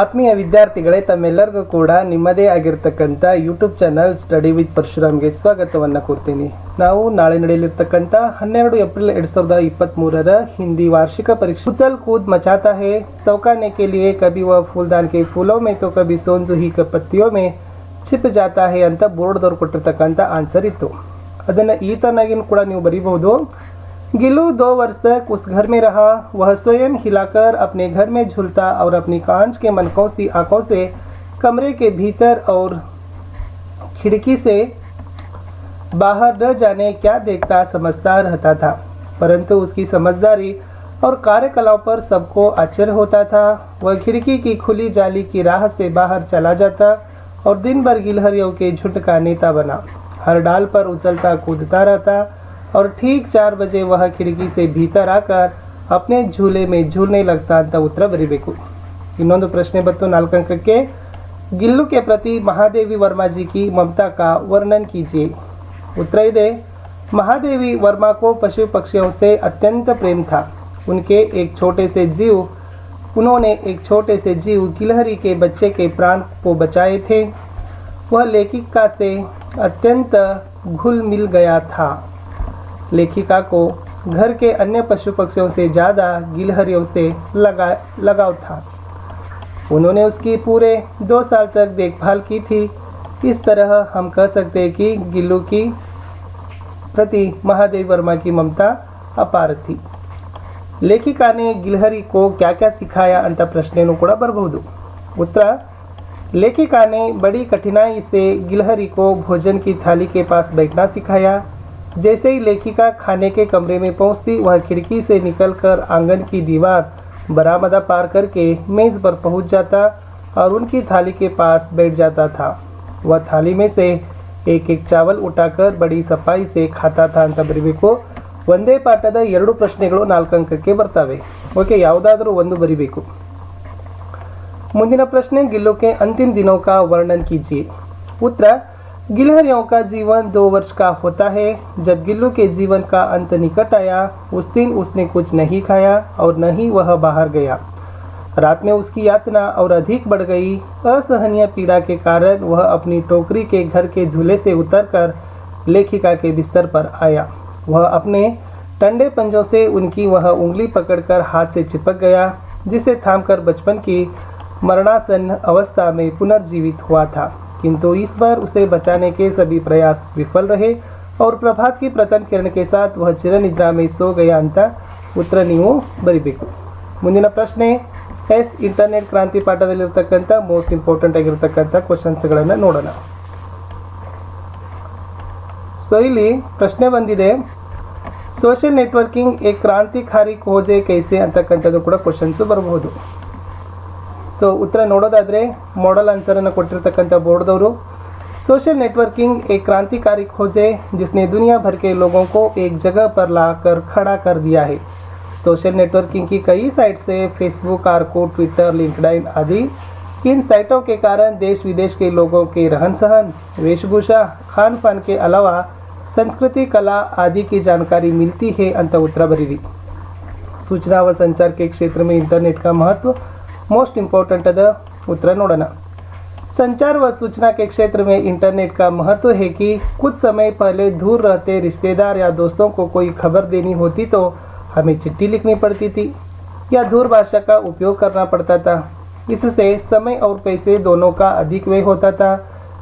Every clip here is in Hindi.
ಆತ್ಮೀಯ ವಿದ್ಯಾರ್ಥಿಗಳೇ, ತಮ್ಮೆಲ್ಲರಿಗೂ ಕೂಡ ನಿಮ್ಮದೇ ಆಗಿರತಕ್ಕಂಥ ಯೂಟ್ಯೂಬ್ ಚಾನಲ್ ಸ್ಟಡಿ ವಿತ್ ಪರಶುರಾಮ್ಗೆ ಸ್ವಾಗತವನ್ನು ಕೋರ್ತೀನಿ. ನಾವು ನಾಳೆ ನಡೆಯಲಿರ್ತಕ್ಕಂಥ 12 ಏಪ್ರಿಲ್ 2023 हिंदी वार्षिक परीक्षा उछल कूद मचाता है चौंकाने के लिए कभी वह फूलदान के फूलों में तो कभी सोनजूही के पत्तियों में छिप जाता है ಅಂತ ಬೋರ್ಡ್ದವ್ರು ಕೊಟ್ಟಿರ್ತಕ್ಕಂಥ ಆನ್ಸರ್ ಇತ್ತು. ಅದನ್ನು ಈ ತರನಾಗಿ ಕೂಡ ನೀವು ಬರೀಬಹುದು. गिल्लू 2 वर्ष तक उस घर में रहा, वह स्वयं हिलाकर अपने घर में झूलता और अपनी कांच के मनकों सी आंखों से कमरे के भीतर और खिड़की से बाहर न जाने क्या देखता समझता रहता था, परंतु उसकी समझदारी और कार्यकलापों पर सबको आश्चर्य होता था. वह खिड़की की खुली जाली की राह से बाहर चला जाता और दिन भर गिलहरियों के झुंड का नेता बना. हर डाल पर उछलता कूदता रहता और ठीक 4 बजे वह खिड़की से भीतर आकर अपने झूले में झूलने लगता ಅಂತ ಉತ್ತರ ಬರೀಬೇಕು. ಇನ್ನೊಂದು ಪ್ರಶ್ನೆ ಬಂತು 4 अंकಕ್ಕೆ. गिल्लू के प्रति महादेवी वर्मा जी की ममता का वर्णन कीजिए. उत्तर ಇದೆ, महादेवी वर्मा को पशु पक्षियों से अत्यंत प्रेम था. उन्होंने एक छोटे से जीव गिलहरी के बच्चे के प्राण को बचाए थे. वह लेखिका से अत्यंत घुल मिल गया था. लेखिका को घर के अन्य पशु पक्षियों से ज़्यादा गिलहरियों से लगाव था. उन्होंने उसकी पूरे 2 साल तक देखभाल की थी. इस तरह हम कह सकते हैं कि गिल्लू की प्रति महादेवी वर्मा की ममता अपार थी. लेखिका ने गिलहरी को क्या क्या सिखाया ಅಂತ ಪ್ರಶ್ನೆಯನ್ನು ಕೂಡ ಬರಬಹುದು. उत्तर, लेखिका ने बड़ी कठिनाई से गिलहरी को भोजन की थाली के पास बैठना सिखाया. जैसे ही लेखिका खाने के कमरे में पहुंचती, वह खिड़की से निकलकर आंगन की दीवार बरामदा पार करके मेज पर पहुंच जाता और उनकी थाली के पास बैठ जाता था. वह थाली में से एक एक चावल उठाकर बड़ी सफाई से खाता था ಅಂತ ಬರೀಬೇಕು. ಒಂದೇ ಪಾಠದ 2 ಪ್ರಶ್ನೆಗಳು 4 अंकಕ್ಕೆ ಬರ್ತವೆ. ಓಕೆ, ಯಾವುದಾದರೂ ಒಂದು ಬರೀಬೇಕು. ಮುಂದಿನ ಪ್ರಶ್ನೆ, गिल्लू के अंतिम दिनों का वर्णन कीजिए. उत्तर, गिलहरियों का जीवन 2 वर्ष का होता है. जब गिल्लू के जीवन का अंत निकट आया, उस दिन उसने कुछ नहीं खाया और न ही वह बाहर गया. रात में उसकी यातना और अधिक बढ़ गई. असहनीय पीड़ा के कारण वह अपनी टोकरी के घर के झूले से उतरकर लेखिका के बिस्तर पर आया. वह अपने टंडे पंजों से उनकी वह उंगली पकड़कर हाथ से चिपक गया, जिसे थामकर बचपन की मरणासन्न अवस्था में पुनर्जीवित हुआ था. किंतु इस बार उसे बचाने के सभी प्रयास विफल रहे और प्रभात की प्रथम किरण के साथ वह चिरनिद्रा में सो गया ಅಂತ ಉತ್ತರ ನೀವು ಬರೀಬೇಕು. ಮುಂದಿನ ಪ್ರಶ್ನೆ, ಎಸ್ ಇಂಟರ್ನೆಟ್ ಕ್ರಾಂತಿ ಪಾಠದಲ್ಲಿರತಕ್ಕಂಥ ಮೋಸ್ಟ್ ಇಂಪಾರ್ಟೆಂಟ್ ಆಗಿರತಕ್ಕಂಥ ಕ್ವಶನ್ಸ್ಗಳನ್ನು ನೋಡೋಣ. ಸೊ ಇಲ್ಲಿ ಪ್ರಶ್ನೆ ಬಂದಿದೆ, ಸೋಷಿಯಲ್ ನೆಟ್ವರ್ಕಿಂಗ್ एक क्रांतिकारी खोज कैसे ಅಂತಕ್ಕಂಥದ್ದು ಕೂಡ ಕ್ವಶನ್ಸು ಬರಬಹುದು. ಸೊ ಉತ್ತರ ನೋಡೋದಾದರೆ मॉडल आंसर ಕೊಟ್ಟಿರ್ತಕ್ಕಂಥ ಬೋರ್ಡ್ದವರು, सोशल नेटवर्किंग एक क्रांतिकारी खोज है जिसने दुनिया भर के लोगों को एक जगह पर लाकर खड़ा कर दिया है. सोशल नेटवर्किंग की कई साइट से फेसबुक, आर्कुट, ट्विटर, लिंक्डइन आदि इन साइटों के कारण देश विदेश के लोगों के रहन सहन, वेशभूषा, खान पान के अलावा संस्कृति, कला आदि की जानकारी मिलती है ಅಂತ ಉತ್ತರ ಬರೀರಿ. सूचना व संचार के क्षेत्र में इंटरनेट का महत्व मोस्ट इम्पोर्टेंट अद उत्तर नोड़ना. संचार व सूचना के क्षेत्र में इंटरनेट का महत्व है कि कुछ समय पहले दूर रहते रिश्तेदार या दोस्तों को कोई खबर देनी होती तो हमें चिट्ठी लिखनी पड़ती थी या दूर भाषा का उपयोग करना पड़ता था. इससे समय और पैसे दोनों का अधिक व्यय होता था.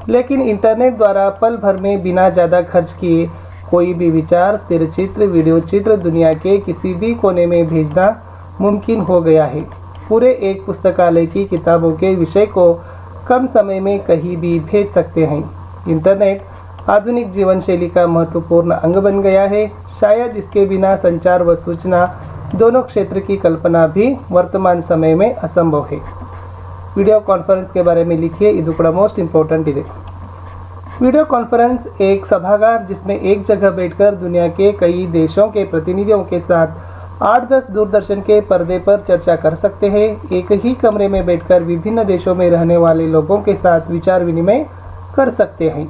लेकिन इंटरनेट द्वारा पल भर में बिना ज़्यादा खर्च किए कोई भी विचार, स्थिर चित्र, वीडियो चित्र दुनिया के किसी भी कोने में भेजना मुमकिन हो गया है. पूरे एक पुस्तकालय की किताबों के विषय को कम समय में कहीं भी भेज सकते हैं. इंटरनेट आधुनिक जीवन शैली का महत्वपूर्ण अंग बन गया है. शायद इसके बिना संचार व सूचना दोनों क्षेत्र की कल्पना भी वर्तमान समय में असंभव है. वीडियो कॉन्फ्रेंस के बारे में लिखिए, ಇದು ಕೂಡ मोस्ट इम्पोर्टेंट ಇದೆ. वीडियो कॉन्फ्रेंस एक सभागार जिसमें एक जगह बैठकर दुनिया के कई देशों के प्रतिनिधियों के साथ 8-10 दूरदर्शन के पर्दे पर चर्चा कर सकते हैं. एक ही कमरे में बैठकर विभिन्न देशों में रहने वाले लोगों के साथ विचार विनिमय कर सकते हैं.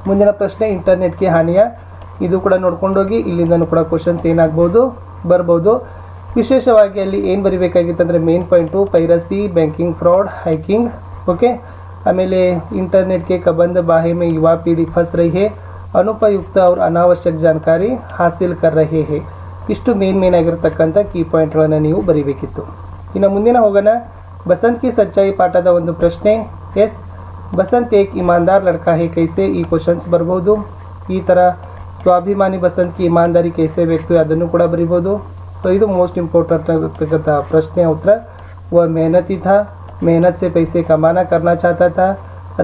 ಮುಂದಿನ ಪ್ರಶ್ನೆ, ಇಂಟರ್ನೆಟ್ಗೆ ಹಾನಿಯ. ಇದು ಕೂಡ ನೋಡ್ಕೊಂಡೋಗಿ ಇಲ್ಲಿಂದನೂ ಕೂಡ ಕ್ವಶನ್ಸ್ ಏನಾಗ್ಬೋದು ಬರಬಹುದು. ವಿಶೇಷವಾಗಿ ಅಲ್ಲಿ ಏನು ಬರಿಬೇಕಾಗಿತ್ತಂದರೆ main point piracy, banking fraud, hacking, okay. ಆಮೇಲೆ इंटरनेट के कबंध बाहे में युवा पीढ़ी फंस रही है, अनुपयुक्त और अनावश्यक जानकारी हासिल कर रहे हैं. ಇಷ್ಟು ಮೇನ್ ಆಗಿರತಕ್ಕಂಥ ಕೀ ಪಾಯಿಂಟ್ಗಳನ್ನು ನೀವು ಬರಿಬೇಕಿತ್ತು. ಇನ್ನು ಮುಂದಿನ ಹೋಗೋಣ. ಬಸಂತ್ ಕಿ ಸಚ್ಚಾಯಿ ಪಾಠದ ಒಂದು ಪ್ರಶ್ನೆ. ಎಸ್, ಬಸಂತ್ ಏಕ್ ಇಮಾನ್ದಾರ್ ಲಡ್ಕಾ ಹೇ ಕೈಸೆ, ಈ ಕ್ವಶನ್ಸ್ ಬರ್ಬೋದು. ಈ ಥರ ಸ್ವಾಭಿಮಾನಿ ಬಸಂತ್ ಕಿ ಇಮಾನ್ದಾರಿ ಕೈಸೆ ವ್ಯಕ್ತಿ, ಅದನ್ನು ಕೂಡ ಬರಿಬೋದು. ಸೊ ಇದು ಮೋಸ್ಟ್ ಇಂಪಾರ್ಟೆಂಟ್ ಆಗಿರ್ತಕ್ಕಂಥ ಪ್ರಶ್ನೆ ಉತ್ತರ. वह मेहनती था, मेहनत से पैसे कमाना करना चाहता था,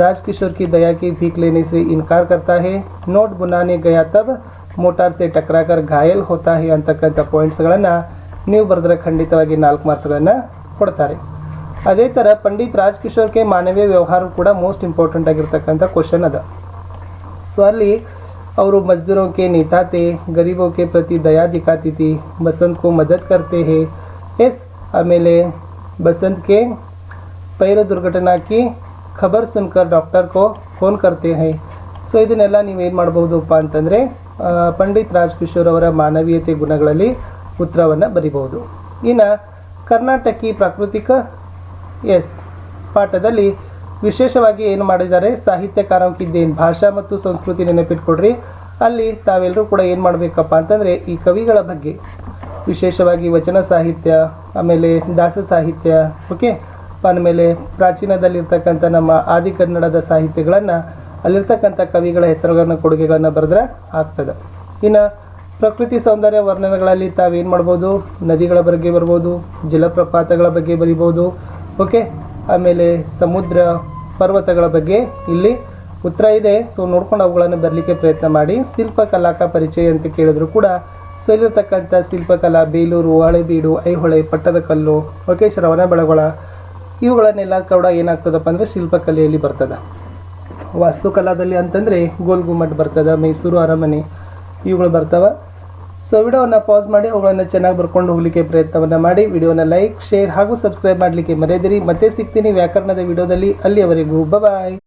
राजकिशोर की दया की भीख लेने से इनकार करता है, नोट बुनाने गया तब मोटार से टकराकर घायल होता है ಅಂತಕ್ಕಂಥ ಪಾಯಿಂಟ್ಸ್ಗಳನ್ನು ನೀವು ಬರೆದ್ರೆ ಖಂಡಿತವಾಗಿ 4 ಮಾರ್ಕ್ಸ್ಗಳನ್ನು ಕೊಡ್ತಾರೆ. ಅದೇ ಥರ ಪಂಡಿತ್ ರಾಜ್ಕಿಶೋರ್ ಕೆ ಮಾನವೀಯ ವ್ಯವಹಾರ ಕೂಡ ಮೋಸ್ಟ್ ಇಂಪಾರ್ಟೆಂಟ್ ಆಗಿರ್ತಕ್ಕಂಥ ಕ್ವಶನ್ ಅದ. ಸೊ ಅಲ್ಲಿ ಅವರು मजदूरों के नेता थे, गरीबों के प्रति दया दिखाती थी, बसंत को मदद करते हैं. एस, आमेले बसंत के पैर दुर्घटना की खबर सुनकर डॉक्टर को फोन करते हैं. ಸೊ ಇದನ್ನೆಲ್ಲ ನೀವೇನು ಮಾಡ್ಬೋದಪ್ಪ ಅಂತಂದರೆ ಪಂಡಿತ್ ರಾಜ್ಕಿಶೋರ್ ಅವರ ಮಾನವೀಯತೆ ಗುಣಗಳಲ್ಲಿ ಉತ್ತರವನ್ನು ಬರಿಬಹುದು. ಇನ್ನು ಕರ್ನಾಟಕಿ ಪ್ರಾಕೃತಿಕ ಪಾಠದಲ್ಲಿ ವಿಶೇಷವಾಗಿ ಏನು ಮಾಡಿದ್ದಾರೆ, ಸಾಹಿತ್ಯಕಾರಂ ಕಿ ದೇನ್, ಭಾಷಾ ಮತ್ತು ಸಂಸ್ಕೃತಿ ನೆನಪಿಟ್ಕೊಡ್ರಿ. ಅಲ್ಲಿ ತಾವೆಲ್ಲರೂ ಕೂಡ ಏನು ಮಾಡಬೇಕಪ್ಪ ಅಂತಂದರೆ ಈ ಕವಿಗಳ ಬಗ್ಗೆ ವಿಶೇಷವಾಗಿ ವಚನ ಸಾಹಿತ್ಯ, ಆಮೇಲೆ ದಾಸ ಸಾಹಿತ್ಯ, ಓಕೆ, ಆಮೇಲೆ ಪ್ರಾಚೀನದಲ್ಲಿರ್ತಕ್ಕಂಥ ನಮ್ಮ ಆದಿಕನ್ನಡದ ಸಾಹಿತ್ಯಗಳನ್ನು ಅಲ್ಲಿರ್ತಕ್ಕಂಥ ಕವಿಗಳ ಹೆಸರುಗಳನ್ನು ಕೊಡುಗೆಗಳನ್ನು ಬರೆದ್ರೆ ಆಗ್ತದೆ. ಇನ್ನು ಪ್ರಕೃತಿ ಸೌಂದರ್ಯ ವರ್ಣನೆಗಳಲ್ಲಿ ತಾವೇನು ಮಾಡ್ಬೋದು, ನದಿಗಳ ಬಗ್ಗೆ ಬರ್ಬೋದು, ಜಲಪ್ರಪಾತಗಳ ಬಗ್ಗೆ ಬರಿಬೋದು, ಓಕೆ. ಆಮೇಲೆ ಸಮುದ್ರ, ಪರ್ವತಗಳ ಬಗ್ಗೆ ಇಲ್ಲಿ ಉತ್ತರ ಇದೆ. ಸೊ ನೋಡ್ಕೊಂಡು ಅವುಗಳನ್ನು ಬರಲಿಕ್ಕೆ ಪ್ರಯತ್ನ ಮಾಡಿ. ಶಿಲ್ಪಕಲಾಕ ಪರಿಚಯ ಅಂತ ಕೇಳಿದ್ರು ಕೂಡ ಸೊ ಇಲ್ಲಿರ್ತಕ್ಕಂಥ ಶಿಲ್ಪಕಲಾ ಬೇಲೂರು, ಹಳೆಬೀಡು, ಐಹೊಳೆ, ಪಟ್ಟದಕಲ್ಲು, ಓಕೆ, ಶ್ರವಣಬೆಳಗೊಳ, ಇವುಗಳನ್ನೆಲ್ಲ ಕೂಡ ಏನಾಗ್ತದಪ್ಪ ಅಂದರೆ ಶಿಲ್ಪಕಲೆಯಲ್ಲಿ ಬರ್ತದೆ. ವಾಸ್ತುಕಲಾದಲ್ಲಿ ಅಂತಂದರೆ ಗೋಲ್ ಗುಮ್ಮಟ್ ಬರ್ತದೆ, ಮೈಸೂರು ಅರಮನೆ, ಇವುಗಳು ಬರ್ತವೆ. ಸೊ ವಿಡಿಯೋವನ್ನು ಪಾಸ್ ಮಾಡಿ ಅವುಗಳನ್ನು ಚೆನ್ನಾಗಿ ಬರ್ಕೊಂಡು ಹೋಗಲಿಕ್ಕೆ ಪ್ರಯತ್ನವನ್ನು ಮಾಡಿ. ವಿಡಿಯೋನ ಲೈಕ್, ಶೇರ್ ಹಾಗೂ ಸಬ್ಸ್ಕ್ರೈಬ್ ಮಾಡಲಿಕ್ಕೆ ಮರೆಯದಿರಿ. ಮತ್ತೆ ಸಿಗ್ತೀನಿ ವ್ಯಾಕರಣದ ವಿಡಿಯೋದಲ್ಲಿ. ಅಲ್ಲಿಯವರೆಗೂ ಬಾಯ್.